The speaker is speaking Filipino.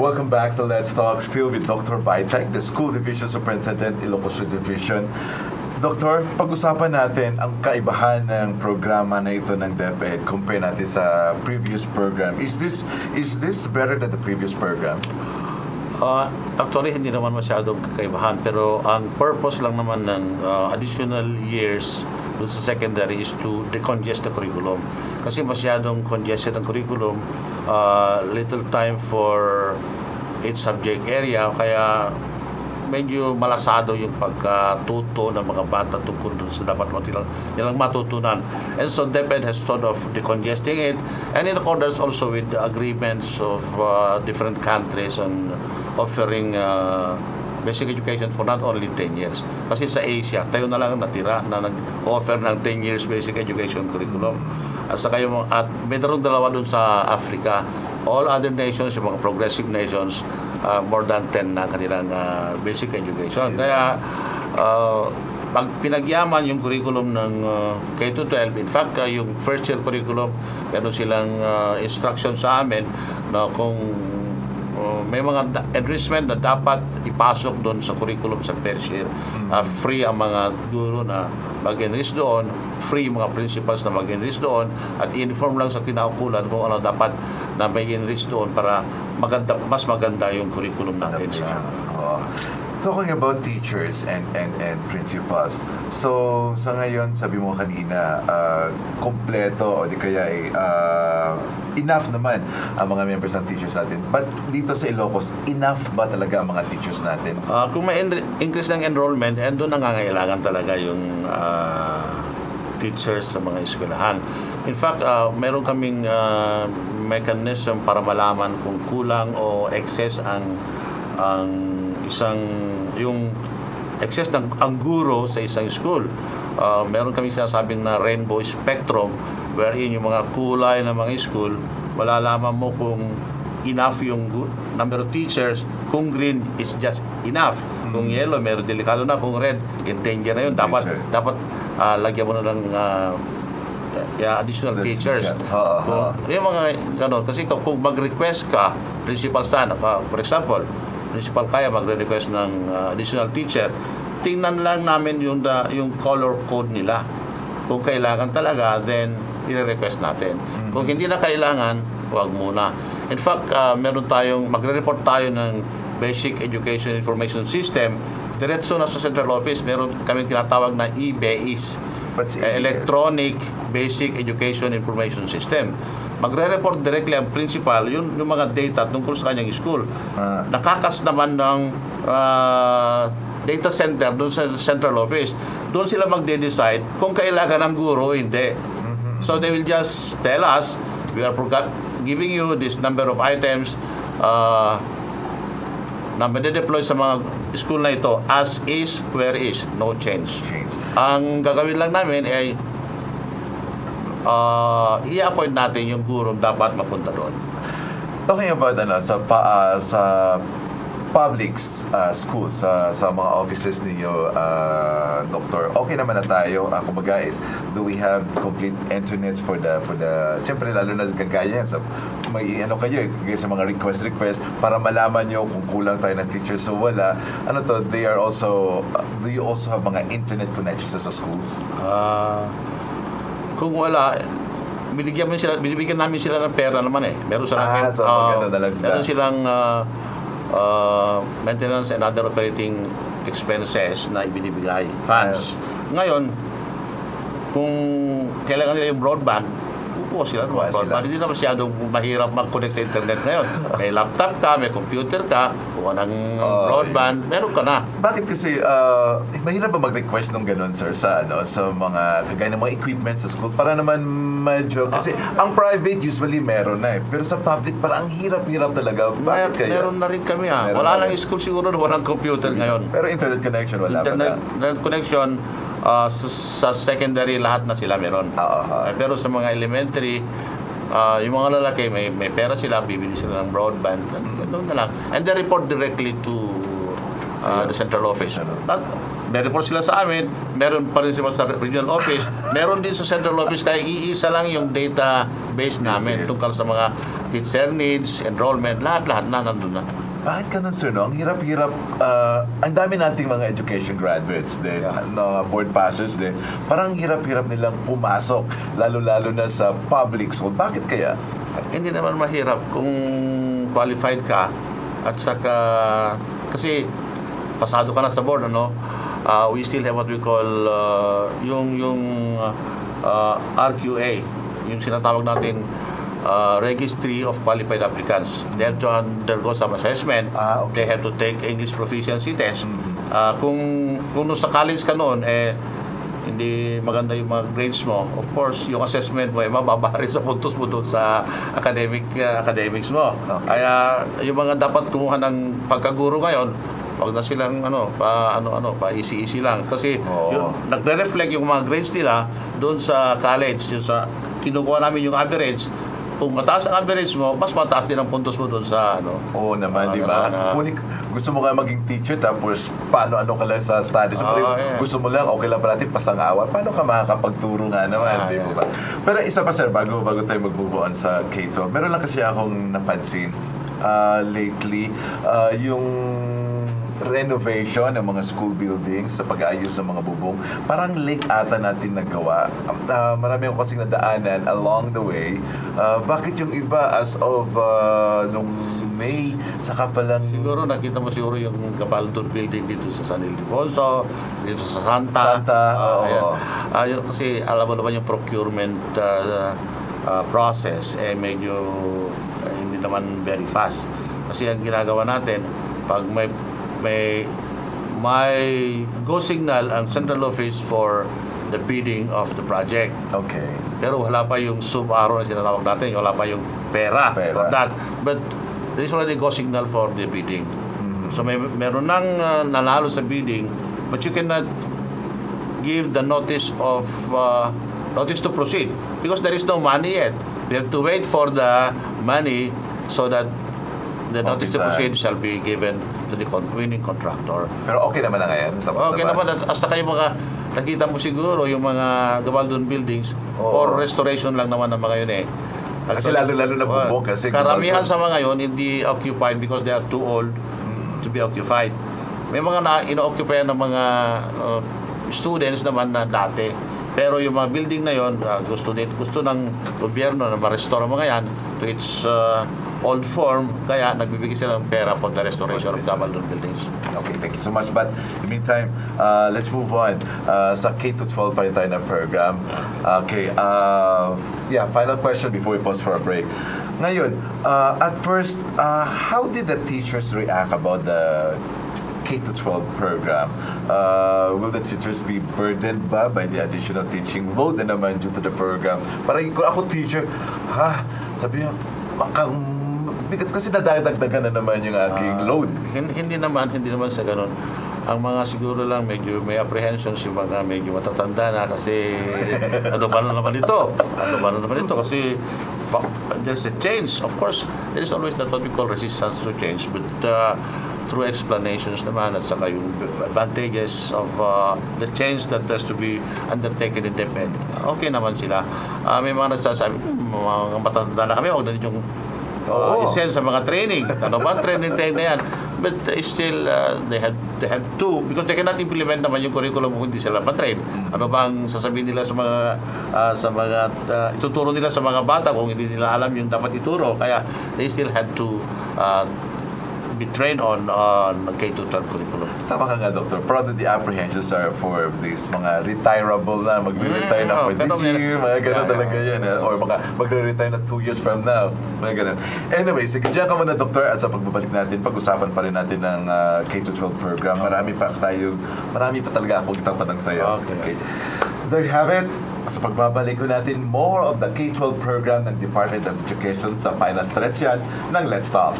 Welcome back to Let's Talk, still with Dr. Baitek, the School Division Superintendent, Ilocos Sur Division. Doktor, pag-usapan natin ang kaibahan ng programa na ito ng DepEd compare natin sa previous program. Is this better than the previous program? Actually, hindi naman masyadong kakaibahan, pero ang purpose lang naman ng additional years dun sa secondary is to decongest the curriculum. Kasi masyadong congested ang curriculum, little time for each subject area, kaya medyo malasado yung pagkatuto ng mga bata tungkol doon sa dapat nilang matutunan. And so DepEd has thought of decongesting it, and in accordance also with the agreements of different countries on offering basic education for not only 10 years. Kasi sa Asia, tayo na lang natira na nag-offer ng 10 years basic education curriculum. At saka at mayroong dalawa doon sa Africa. All other nations, yung mga progressive nations, more than 10 na kanilang basic education. Kaya pag pinagyaman yung curriculum ng K-12, in fact, yung first year curriculum, meron silang instruction sa amin na kung may mga enrichment na dapat ipasok doon sa curriculum sa first year. Free ang mga guro na mag-enrich doon, free mga principals na mag-enrich doon, at i-inform lang sa kinaukulan kung ano dapat na may enrich doon para mas maganda yung curriculum natin. Talking about teachers and principals, so sa ngayon, sabi mo kanina, kompleto o di kaya enough naman ang mga members ng teachers natin. But dito sa Ilocos, enough ba talaga ang mga teachers natin? Kung may increase ng enrollment, doon nangangailangan talaga yung teachers sa mga eskwelahan. In fact, meron kaming mechanism para malaman kung kulang o excess ang yung excess ng ang guro sa isang school. Meron kami sinasabing na rainbow spectrum, wherein yung mga kulay ng mga school, malalaman mo kung enough yung number of teachers, kung green is just enough, kung yellow meron delikado na, kung red in danger na yun, dapat lagyan mo na ng additional teachers. Yung mga ganon, kasi kung mag-request ka, principal stand, for example, principal kaya magre-request ng additional teacher, tingnan lang namin yung color code nila. Kung kailangan talaga, then i-request natin. Kung hindi na kailangan, huwag muna. In fact, magre-report tayo ng Basic Education Information System. Diretso na sa central office, meron kami tinatawag na EBIS, Electronic Basic Education Information System. Magre-report directly ang principal yung mga data tungkol sa kanyang school. Nakakas naman ng data center doon sa central office. Doon sila magde-decide kung kailangan ng guro o hindi. So they will just tell us, we are giving you this number of items na deploy sa mga school na ito as is, where is, no change. Ang gagawin lang namin ay i-appoint natin yung guro dapat mapunta doon. Talking about sa public schools, sa mga offices ninyo, Doktor, okay naman na tayo. Kumbaga do we have complete internet for the siyempre lalo na kagaya sa may kayo sa mga request para malaman nyo kung kulang tayo ng teachers so wala. They are also do you also have mga internet connections sa schools? Kung wala, binibigyan namin sila ng pera naman eh. Meron silang maintenance and other operating expenses na ibinibigay, funds. Ngayon, kung kailangan nila yung broadband, kukuha sila ng broadband. Hindi na masyadong mahirap mag-connect sa internet ngayon. May laptop ka, may computer ka, kuha ng broadband, meron ka na. Bakit kasi, mahirap ba mag-request ng ganun, sir, sa mga kagaya ng mga equipment sa school? Para naman medyo, kasi ang private usually meron na pero sa public parang ang hirap-hirap talaga. Bakit kaya? Meron na rin kami wala lang school siguro na walang computer ngayon. Pero internet connection wala pa na. Internet connection, sa secondary lahat na sila meron. Pero sa mga elementary, yung mga lalaki may pera sila, bibili sila ng broadband, doon na lang, and they report directly to the central office. may report sila sa amin, meron pa rin sila sa regional office, meron din sa central office, kaya iisa lang yung database namin Yes. tungkol sa mga teacher needs, enrollment, lahat na nandun na. Bakit ganun, sir, no? Ang hirap-hirap. Ang dami nating mga education graduates din, Yeah. no, board passers din. Parang hirap-hirap nilang pumasok, lalo-lalo na sa public school. Bakit kaya? Hindi naman mahirap kung qualified ka at saka kasi pasado ka na sa board, ano, we still have what we call yung RQA, yung sinatawag natin Registry of Qualified Applicants. They have to undergo some assessment. Okay. They have to take English proficiency test. Kung sa college ka noon, hindi maganda yung mga grades mo, of course, yung assessment mo ay mababa rin sa puntos mo doon sa academics mo. Okay. Kaya yung mga dapat kumuha ng pagkaguro ngayon, wag na silang pa easy lang kasi Oo. yung nagre-reflect yung mga grades nila doon sa college, yung sa kinukuha namin yung average. Kung mataas ang average mo, mas mataas din ang puntos mo doon sa Oo naman, di ba? Gusto mo nga maging teacher tapos paano ka lang sa studies mo. Yeah. Gusto mo lang, okay lang parati pasang-awa. Paano ka makakapagturo nga naman, di ba? Pero isa pa, sir, bago tayo mag-move on sa K-12, meron lang kasi akong napansin lately, yung renovation ng mga school buildings sa pag-aayos ng mga bubong, parang late ata natin nagawa. Marami akong kasing nadaanan along the way. Bakit yung iba as of nung May, saka palang... Siguro nakita mo siguro yung Gabaldon building dito sa San Ildefonso, dito sa Santa. Oo. Yun, kasi alam mo naman yung procurement process medyo hindi naman very fast. Kasi ang ginagawa natin, pag may go signal ang central office for the bidding of the project. Okay. Pero wala pa yung sub-aro na sinatawag natin, wala pa yung pera for that. But there is already go signal for the bidding. So meron nang nanalo sa bidding, but you cannot give the notice to proceed because there is no money yet. We have to wait for the money so that the notice to proceed shall be given to the winning contractor. Pero okay naman na ngayon? Tapos Okay naman. Hasta kayo mga nakita mo siguro yung mga Gabaldon buildings or restoration lang naman ng mga yun eh. Kasi lalo-lalo na bubong kasi karamihan sa mga yun hindi occupied because they are too old to be occupied. May mga ino-occupy ng mga students naman na dati. Pero yung mga building na yun, gusto ng gobyerno na ma-restore mga yan to its old form, kaya nagbibigay sila ng pera for the restoration of Gabaldon buildings. Okay, thank you so much. But in the meantime, let's move on sa K-12 pa rin tayo na program. Okay, final question before we pause for a break. Ngayon, at first, how did the teachers react about the K-12 program? Will the teachers be burdened ba by the additional teaching load na naman due to the program? Parang kung ako teacher, sabi niya, bigat kasi nadadagdagan na naman yung aking load. Hindi naman sa ganun. Ang mga siguro lang medyo may apprehensions yung mga medyo matatanda na kasi ano ba na naman ito kasi there's a change. Of course, there is always that what we call resistance to change, but through explanations naman at saka yung advantages of the change that has to be undertaken independently. Okay naman sila. May mga nagsasabi, mga matanda na kami, huwag na yung isend sa mga training. Ano ba ang training na yan? But still, they have to, because they cannot implement naman yung curriculum kung hindi sila pa-train. Ano bang sasabihin nila sa mga ituturo nila sa mga bata kung hindi nila alam yung dapat ituro. Kaya they still had to be trained on K-12 curriculum. Tama ka nga, Doctor. Proud of the apprehensions are for these mga retirable na, magre-retire na for this year, mga gano'n talaga yan. Or magre-retire na 2 years from now, mga gano'n. Anyway, sige, dyan ka muna, Doctor, at sa pagbabalik natin, pag-usapan pa rin natin ng K-12 program. Marami pa talaga akong itatanong sa'yo. Okay. There you have it. Sa pagbabalik ko natin, more of the K-12 program ng Department of Education sa final stretch yan ng Let's Talk.